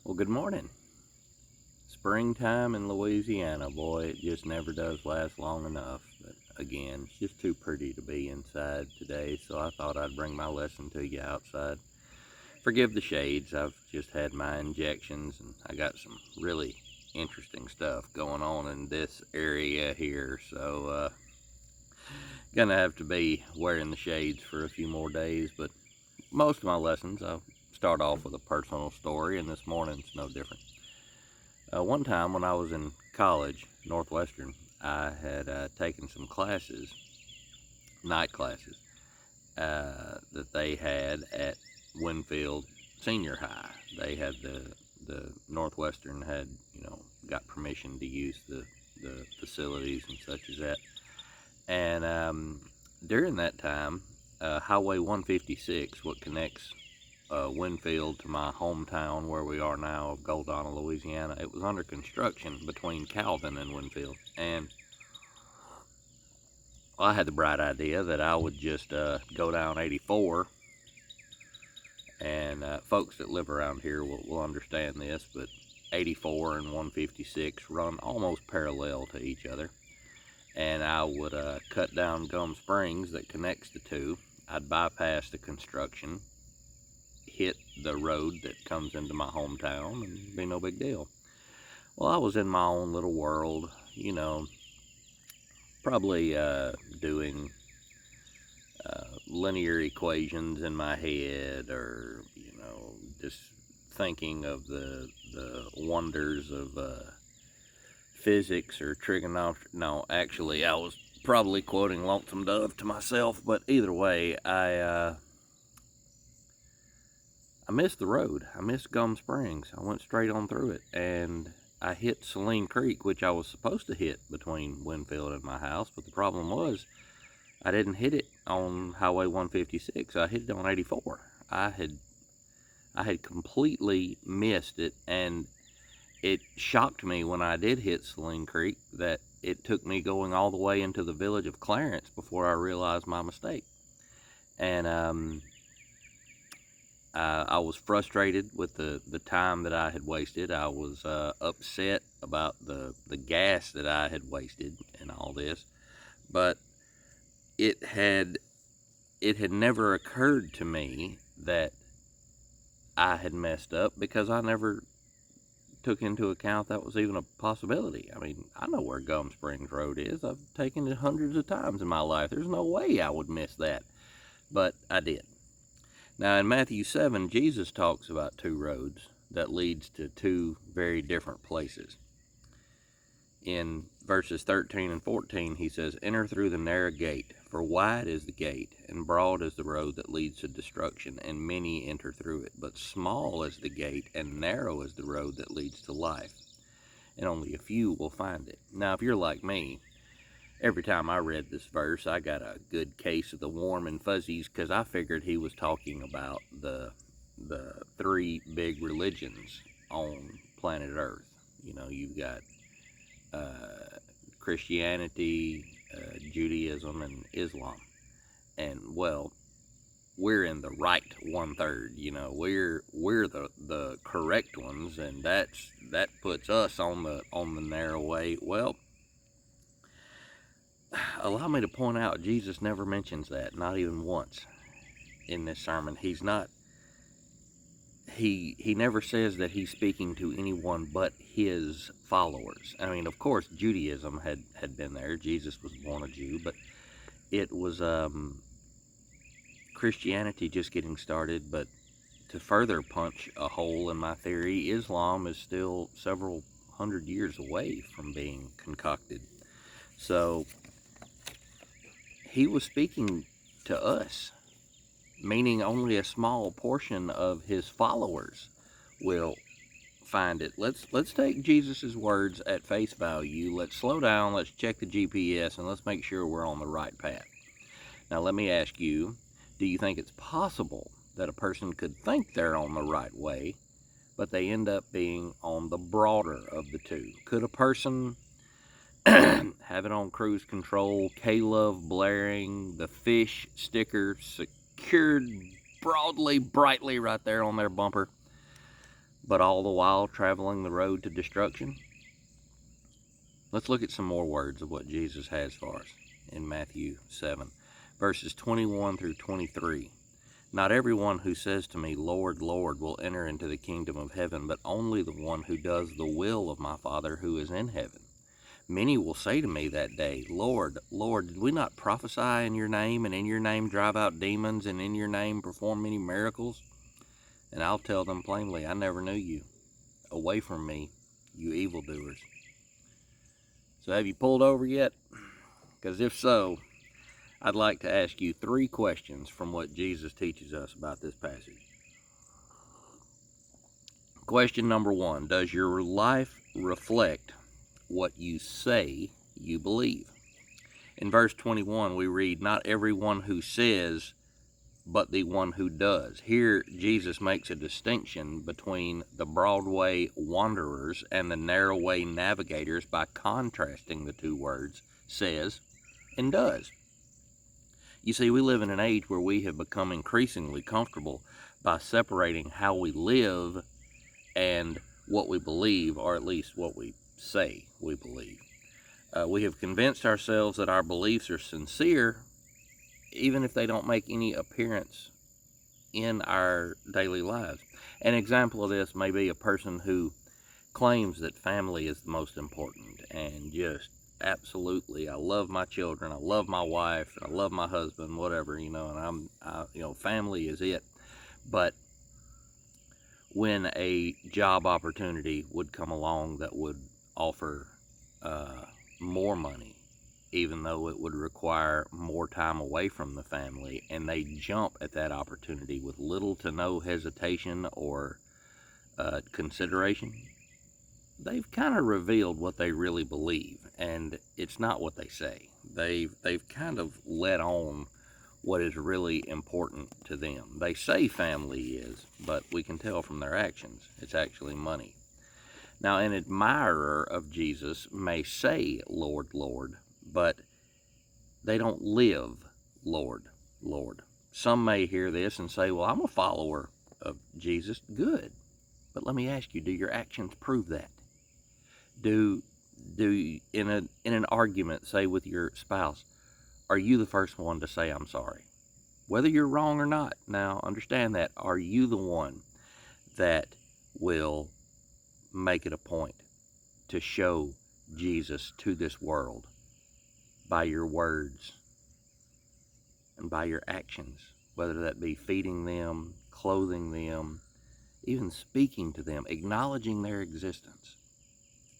Well, good morning. Springtime in Louisiana, boy, it just never does last long enough. But again, it's just too pretty to be inside today, so I thought I'd bring my lesson to you outside. Forgive the shades, I've just had my injections and I got some really interesting stuff going on in this area here, so gonna have to be wearing the shades for a few more days. But most of my lessons, I'll start off with a personal story, and this morning's no different. One time when I was in college, Northwestern, I had taken some classes, night classes, that they had at Winfield Senior High. They had the Northwestern had, got permission to use the facilities and such as that. And during that time, Highway 156, what connects Winfield to my hometown where we are now of Goldonna, Louisiana, it was under construction between Calvin and Winfield. And I had the bright idea that I would just go down 84. And folks that live around here will understand this, but 84 and 156 run almost parallel to each other. And I would cut down Gum Springs that connects the two. I'd bypass the construction, hit the road that comes into my hometown, and be no big deal. Well, I was in my own little world, probably doing linear equations in my head, or just thinking of the wonders of physics or trigonometry. No, actually, I was probably quoting Lonesome Dove to myself, but either way, I missed the road. I missed Gum Springs. I went straight on through it, and I hit Saline Creek, which I was supposed to hit between Winfield and my house, but the problem was I didn't hit it on Highway 156. I hit it on 84. I had completely missed it, and it shocked me when I did hit Saline Creek that it took me going all the way into the village of Clarence before I realized my mistake. And I was frustrated with the time that I had wasted. I was upset about the gas that I had wasted and all this. But it had never occurred to me that I had messed up, because I never took into account that was even a possibility. I mean, I know where Gum Springs Road is. I've taken it hundreds of times in my life. There's no way I would miss that, but I did. Now, in Matthew 7, Jesus talks about two roads that leads to two very different places. In verses 13 and 14, he says, "Enter through the narrow gate, for wide is the gate, and broad is the road that leads to destruction, and many enter through it. But small is the gate, and narrow is the road that leads to life, and only a few will find it." Now, if you're like me, every time I read this verse, I got a good case of the warm and fuzzies, because I figured he was talking about the three big religions on planet Earth. You've got Christianity, Judaism, and Islam. And well, we're in the right 1/3. We're the correct ones, and that puts us on the narrow way. Well, allow me to point out, Jesus never mentions that, not even once in this sermon. He never says that he's speaking to anyone but his followers. I mean, of course, Judaism had been there. Jesus was born a Jew, but it was Christianity just getting started. But to further punch a hole in my theory, Islam is still several hundred years away from being concocted. So he was speaking to us, meaning only a small portion of his followers will find it. Let's take Jesus' words at face value. Let's slow down, let's check the GPS, and let's make sure we're on the right path. Now, let me ask you, do you think it's possible that a person could think they're on the right way, but they end up being on the broader of the two? Could a person have it on cruise control, K-Love blaring, the fish sticker secured broadly, brightly right there on their bumper, but all the while traveling the road to destruction? Let's look at some more words of what Jesus has for us in Matthew 7, verses 21 through 23. Not everyone who says to me, Lord, Lord, will enter into the kingdom of heaven, but only the one who does the will of my Father who is in heaven. Many will say to me that day, Lord, Lord, did we not prophesy in your name, and in your name drive out demons, and in your name perform many miracles? And I'll tell them plainly, I never knew you. Away from me, you evildoers. So have you pulled over yet? Because if so, I'd like to ask you 3 questions from what Jesus teaches us about this passage. Question number 1, does your life reflect what you say you believe? In verse 21, we read, not everyone who says, but the one who does. Here, Jesus makes a distinction between the broad way wanderers and the narrow way navigators by contrasting the 2 words, says and does. You see, we live in an age where we have become increasingly comfortable by separating how we live and what we believe, or at least what we say we believe. We have convinced ourselves that our beliefs are sincere, even if they don't make any appearance in our daily lives. An example of this may be a person who claims that family is the most important, and just absolutely, I love my children, I love my wife, I love my husband, whatever, and family is it. But when a job opportunity would come along that would offer more money, even though it would require more time away from the family, and they jump at that opportunity with little to no hesitation or consideration, they've kind of revealed what they really believe, and it's not what they say. They've kind of let on what is really important to them. They say family is, but we can tell from their actions it's actually money. Now, an admirer of Jesus may say, Lord, Lord, but they don't live, Lord, Lord. Some may hear this and say, well, I'm a follower of Jesus. Good. But let me ask you, do your actions prove that? Do in an argument, say with your spouse, are you the first one to say I'm sorry? Whether you're wrong or not, now understand that, are you the one that will make it a point to show Jesus to this world by your words and by your actions, whether that be feeding them, clothing them, even speaking to them, acknowledging their existence?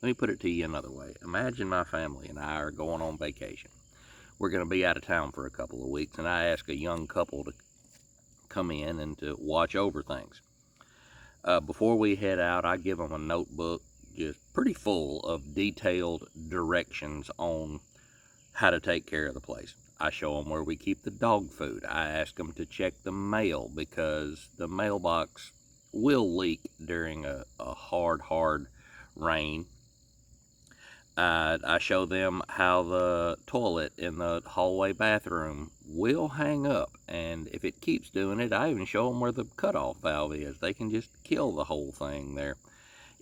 Let me put it to you another way. Imagine my family and I are going on vacation. We're going to be out of town for a couple of weeks, and I ask a young couple to come in and to watch over things. Before we head out, I give them a notebook just pretty full of detailed directions on how to take care of the place. I show them where we keep the dog food. I ask them to check the mail because the mailbox will leak during a hard rain. I show them how the toilet in the hallway bathroom will hang up, and if it keeps doing it, I even show them where the cutoff valve is. They can just kill the whole thing there.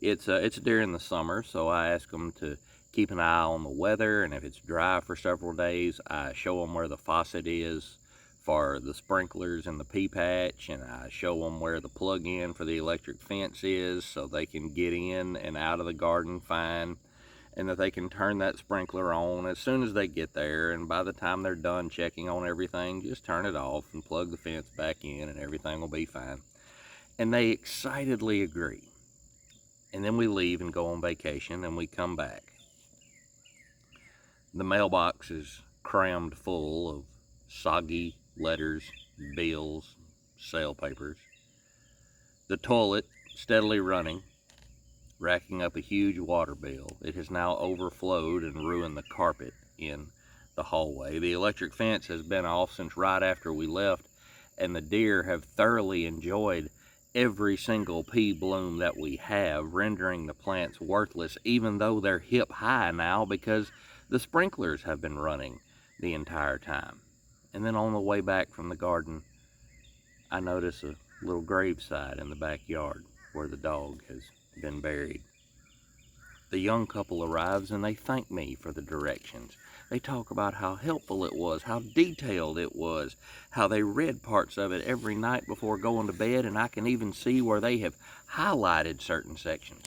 It's during the summer, so I ask them to keep an eye on the weather, and if it's dry for several days, I show them where the faucet is for the sprinklers and the pea patch, and I show them where the plug-in for the electric fence is so they can get in and out of the garden fine, and that they can turn that sprinkler on as soon as they get there, and by the time they're done checking on everything, just turn it off and plug the fence back in and everything will be fine. And they excitedly agree. And then we leave and go on vacation, and we come back. The mailbox is crammed full of soggy letters, bills, sale papers. The toilet steadily running, racking up a huge water bill. It has now overflowed and ruined the carpet in the hallway. The electric fence has been off since right after we left, and the deer have thoroughly enjoyed every single pea bloom that we have, rendering the plants worthless, even though they're hip high now because the sprinklers have been running the entire time. And then on the way back from the garden, I notice a little graveside in the backyard. where the dog has been buried. The young couple arrives and they thank me for the directions. They talk about how helpful it was, how detailed it was, how they read parts of it every night before going to bed, and I can even see where they have highlighted certain sections.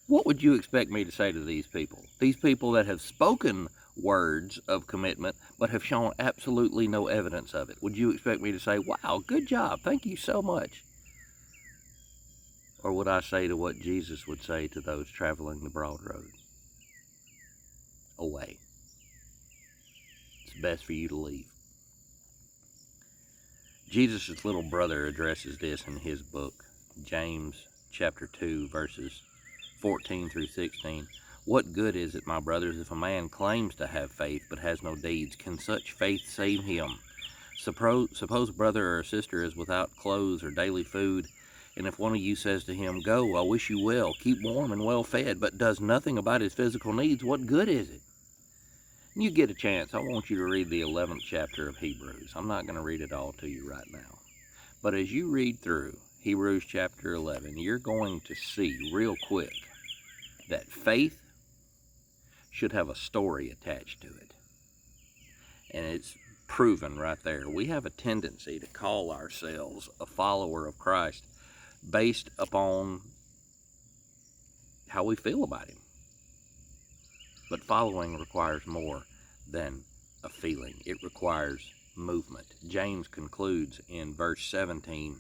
What would you expect me to say to these people? These people that have spoken words of commitment but have shown absolutely no evidence of it. Would you expect me to say, wow, good job, thank you so much? Or would I say to what Jesus would say to those traveling the broad road? Away. It's best for you to leave. Jesus' little brother addresses this in his book, James chapter 2, verses 14 through 16. What good is it, my brothers, if a man claims to have faith but has no deeds? Can such faith save him? Suppose a brother or a sister is without clothes or daily food, and if one of you says to him, go, I wish you well, keep warm and well fed, but does nothing about his physical needs, what good is it? And you get a chance, I want you to read the 11th chapter of Hebrews. I'm not going to read it all to you right now. But as you read through Hebrews chapter 11, you're going to see real quick that faith should have a story attached to it. And it's proven right there. We have a tendency to call ourselves a follower of Christ based upon how we feel about him. But following requires more than a feeling. It requires movement. James concludes in verse 17,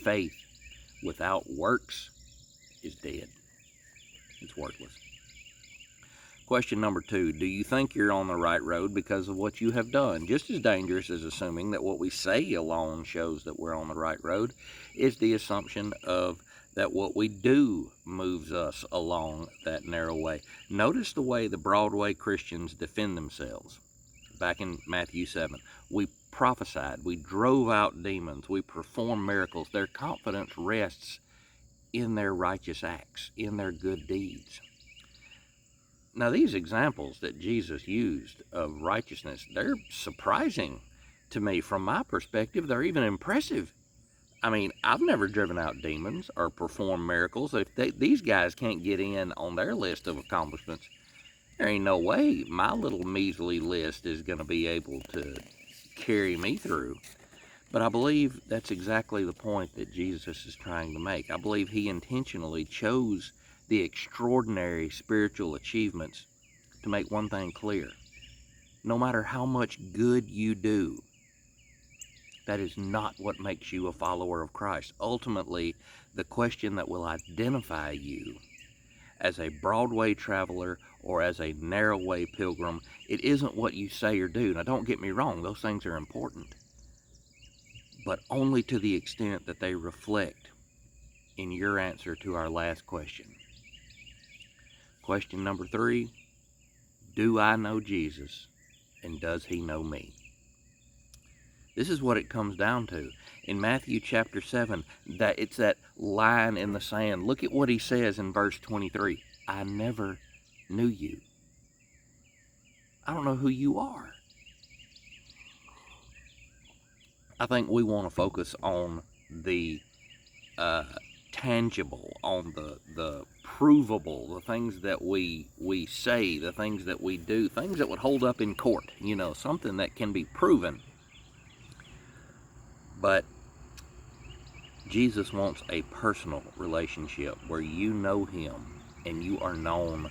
faith without works is dead. It's worthless. Question number 2, do you think you're on the right road because of what you have done? Just as dangerous as assuming that what we say alone shows that we're on the right road is the assumption of that what we do moves us along that narrow way. Notice the way the Broadway Christians defend themselves. Back in Matthew 7, we prophesied, we drove out demons, we performed miracles. Their confidence rests in their righteous acts, in their good deeds. Now, these examples that Jesus used of righteousness, they're surprising to me. From my perspective, they're even impressive. I mean, I've never driven out demons or performed miracles. If these guys can't get in on their list of accomplishments, there ain't no way my little measly list is going to be able to carry me through. But I believe that's exactly the point that Jesus is trying to make. I believe he intentionally chose the extraordinary spiritual achievements to make one thing clear. No matter how much good you do, that is not what makes you a follower of Christ. Ultimately, the question that will identify you as a Broadway traveler or as a narrow-way pilgrim, it isn't what you say or do. Now, don't get me wrong, those things are important, but only to the extent that they reflect in your answer to our last question. Question number 3, do I know Jesus and does he know me? This is what it comes down to. In Matthew chapter 7, that it's that line in the sand. Look at what he says in verse 23. I never knew you. I don't know who you are. I think we want to focus on the tangible, on the provable, the things that we say, the things that we do, things that would hold up in court, something that can be proven. But Jesus wants a personal relationship where you know him and you are known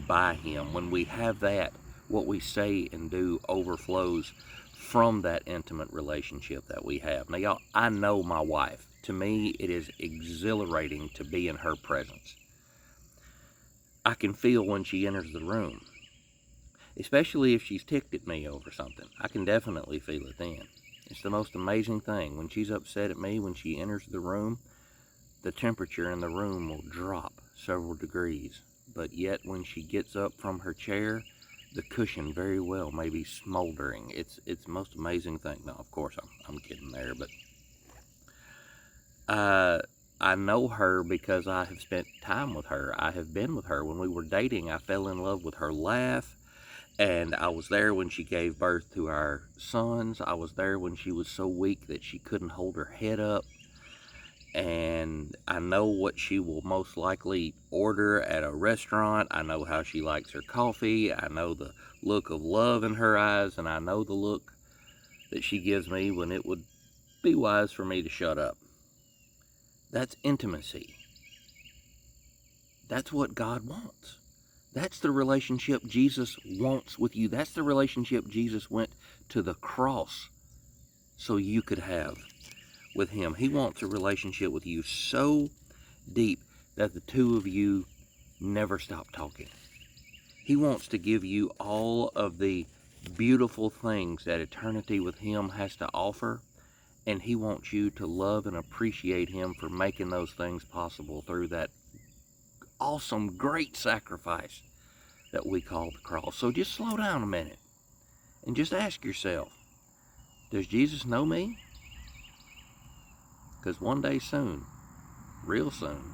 by him. When we have that, what we say and do overflows from that intimate relationship that we have. Now, y'all, I know my wife. To me, it is exhilarating to be in her presence. I can feel when she enters the room, especially if she's ticked at me over something. I can definitely feel it then. It's the most amazing thing. When she's upset at me, when she enters the room, the temperature in the room will drop several degrees. But yet when she gets up from her chair, the cushion very well may be smoldering. It's the most amazing thing. No, of course, I'm kidding there, but I know her because I have spent time with her. I have been with her. When we were dating, I fell in love with her laugh. And I was there when she gave birth to our sons. I was there when she was so weak that she couldn't hold her head up. and I know what she will most likely order at a restaurant. I know how she likes her coffee. I know the look of love in her eyes, and I know the look that she gives me when it would be wise for me to shut up. That's intimacy. That's what God wants. That's the relationship Jesus wants with you. That's the relationship Jesus went to the cross so you could have with him. He wants a relationship with you so deep that the two of you never stop talking. He wants to give you all of the beautiful things that eternity with him has to offer, and he wants you to love and appreciate him for making those things possible through that awesome, great sacrifice that we call the cross. So just slow down a minute and just ask yourself, does Jesus know me? Because one day soon, real soon,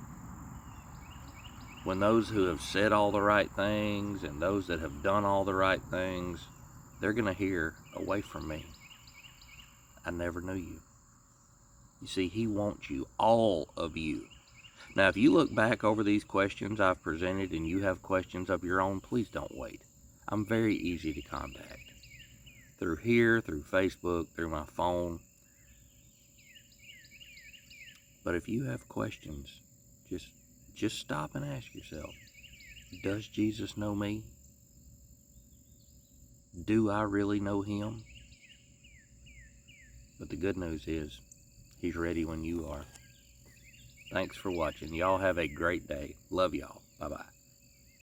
when those who have said all the right things and those that have done all the right things, they're going to hear, away from me, I never knew you. You see, he wants you, all of you. Now, if you look back over these questions I've presented and you have questions of your own, please don't wait. I'm very easy to contact. Through here, through Facebook, through my phone. But if you have questions, just stop and ask yourself, does Jesus know me? Do I really know him? But the good news is, he's ready when you are. Thanks for watching. Y'all have a great day. Love y'all. Bye-bye.